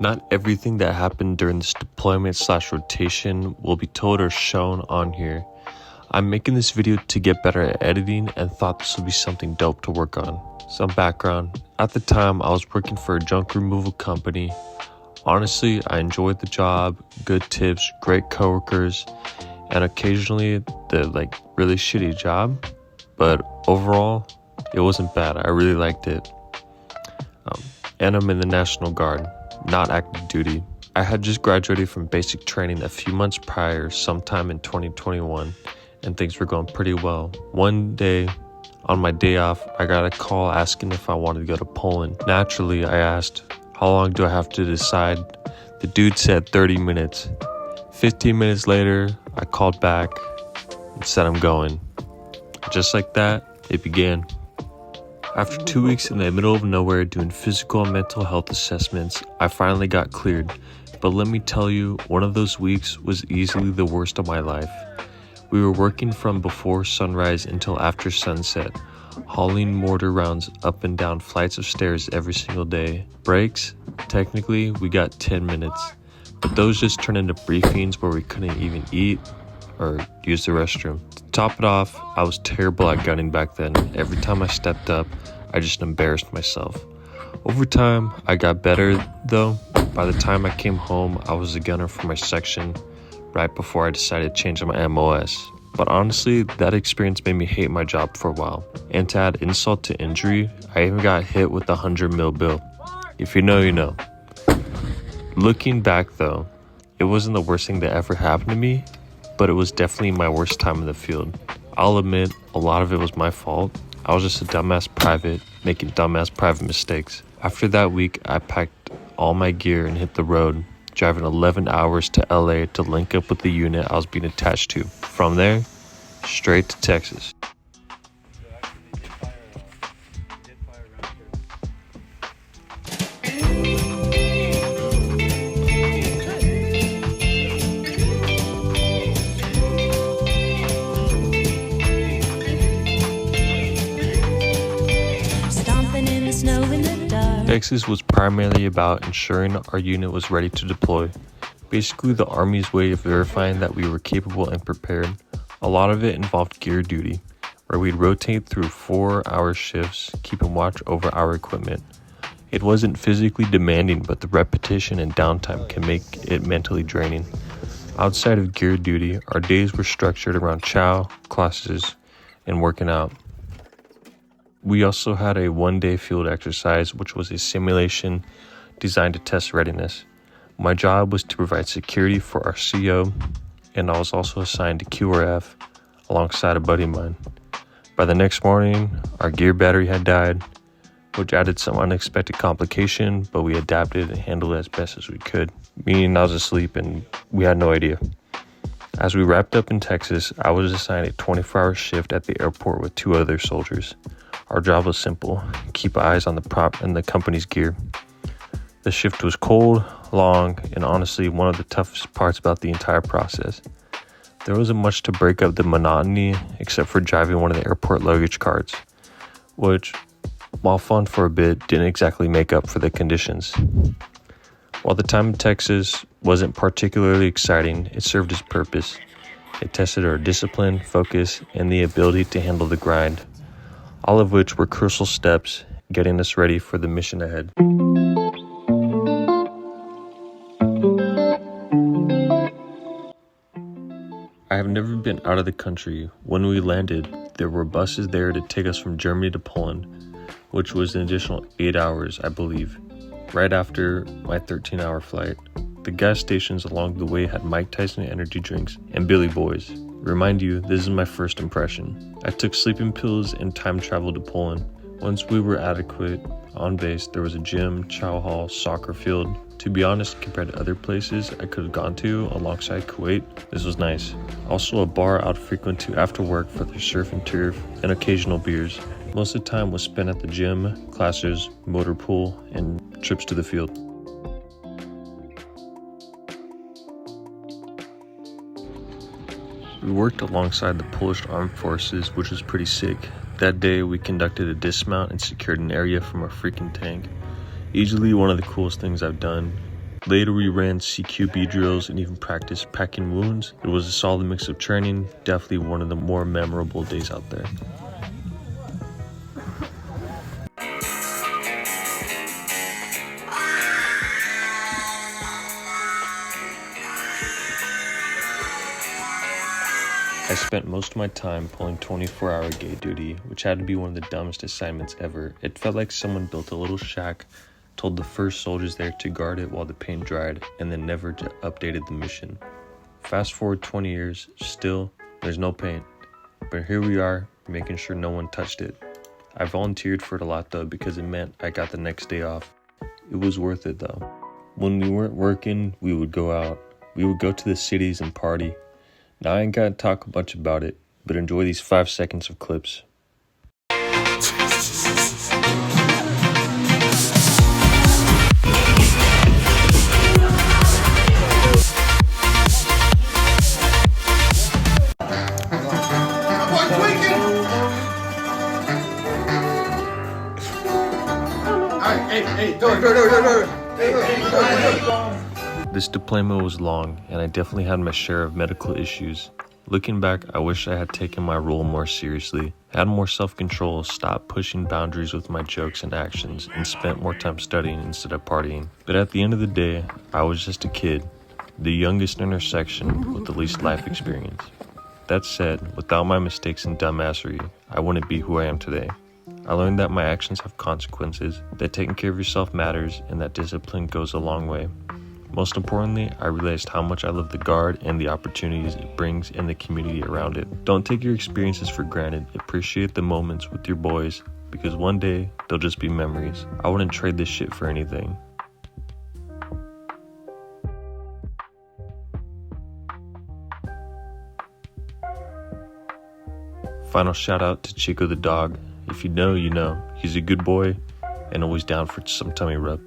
Not everything that happened during this deployment/rotation will be told or shown on here. I'm making this video to get better at editing and thought this would be something dope to work on. Some background. At the time, I was working for a junk removal company. Honestly, I enjoyed the job, good tips, great coworkers, and occasionally the really shitty job. But overall, it wasn't bad. I really liked it. And I'm in the National Guard, not active duty. I had just graduated from basic training a few months prior, sometime in 2021, and things were going pretty well. One day, on my day off, I got a call asking if I wanted to go to Poland. Naturally, I asked, how long do I have to decide? The dude said 30 minutes. 15 minutes later, I called back and said I'm going. Just like that, it began. After 2 weeks in the middle of nowhere doing physical and mental health assessments, I finally got cleared. But let me tell you, one of those weeks was easily the worst of my life. We were working from before sunrise until after sunset, hauling mortar rounds up and down flights of stairs every single day. Breaks? Technically, we got 10 minutes, but those just turned into briefings where we couldn't even eat or use the restroom. To top it off, I was terrible at gunning back then. Every time I stepped up, I just embarrassed myself. Over time, I got better though. By the time I came home, I was a gunner for my section right before I decided to change my MOS. But honestly, that experience made me hate my job for a while. And to add insult to injury, I even got hit with a 100 mil bill. If you know, you know. Looking back though, it wasn't the worst thing that ever happened to me, but it was definitely my worst time in the field. I'll admit, a lot of it was my fault. I was just a dumbass private, making dumbass private mistakes. After that week, I packed all my gear and hit the road, driving 11 hours to LA to link up with the unit I was being attached to. From there, straight to Texas. Texas was primarily about ensuring our unit was ready to deploy. Basically the Army's way of verifying that we were capable and prepared. A lot of it involved gear duty, where we'd rotate through 4-hour shifts, keeping watch over our equipment. It wasn't physically demanding, but the repetition and downtime can make it mentally draining. Outside of gear duty, our days were structured around chow, classes, and working out. We also had a one-day field exercise, which was a simulation designed to test readiness. My job was to provide security for our CO, and I was also assigned to QRF alongside a buddy of mine. By the next morning, our gear battery had died, which added some unexpected complication, but we adapted and handled it as best as we could. Meaning I was asleep and we had no idea. As we wrapped up in Texas, I was assigned a 24-hour shift at the airport with 2 other soldiers. Our job was simple: keep eyes on the prop and the company's gear. The shift was cold, long, and honestly one of the toughest parts about the entire process. There wasn't much to break up the monotony except for driving one of the airport luggage carts, which, while fun for a bit, didn't exactly make up for the conditions. While the time in Texas wasn't particularly exciting, it served its purpose. It tested our discipline, focus, and the ability to handle the grind, all of which were crucial steps getting us ready for the mission ahead. I have never been out of the country. When we landed, there were buses there to take us from Germany to Poland, which was an additional 8 hours, I believe, right after my 13-hour flight. The gas stations along the way had Mike Tyson energy drinks and Billy Boys. Remind you, this is my first impression. I took sleeping pills and time traveled to Poland. Once we were adequate on base, there was a gym, chow hall, soccer field. To be honest, compared to other places I could have gone to alongside Kuwait, this was nice. Also a bar I'd frequent to after work for their surf and turf and occasional beers. Most of the time was spent at the gym, classes, motor pool, and trips to the field. We worked alongside the Polish Armed Forces, which was pretty sick. That day, we conducted a dismount and secured an area from a freaking tank. Easily one of the coolest things I've done. Later we ran CQB drills and even practiced packing wounds. It was a solid mix of training, definitely one of the more memorable days out there. I spent most of my time pulling 24-hour gate duty, which had to be one of the dumbest assignments ever. It felt like someone built a little shack, told the first soldiers there to guard it while the paint dried, and then never updated the mission. Fast forward 20 years, still, there's no paint. But here we are, making sure no one touched it. I volunteered for it a lot though, because it meant I got the next day off. It was worth it though. When we weren't working, we would go out. We would go to the cities and party. Now I ain't gotta talk much about it, but enjoy these 5 seconds of clips. This deployment was long, and I definitely had my share of medical issues. Looking back, I wish I had taken my role more seriously, had more self-control, stopped pushing boundaries with my jokes and actions, and spent more time studying instead of partying. But at the end of the day, I was just a kid, the youngest in our section with the least life experience. That said, without my mistakes and dumbassery, I wouldn't be who I am today. I learned that my actions have consequences, that taking care of yourself matters, and that discipline goes a long way. Most importantly, I realized how much I love the Guard and the opportunities it brings in the community around it. Don't take your experiences for granted. Appreciate the moments with your boys, because one day, they'll just be memories. I wouldn't trade this shit for anything. Final shout out to Chico the dog. If you know, you know. He's a good boy and always down for some tummy rub.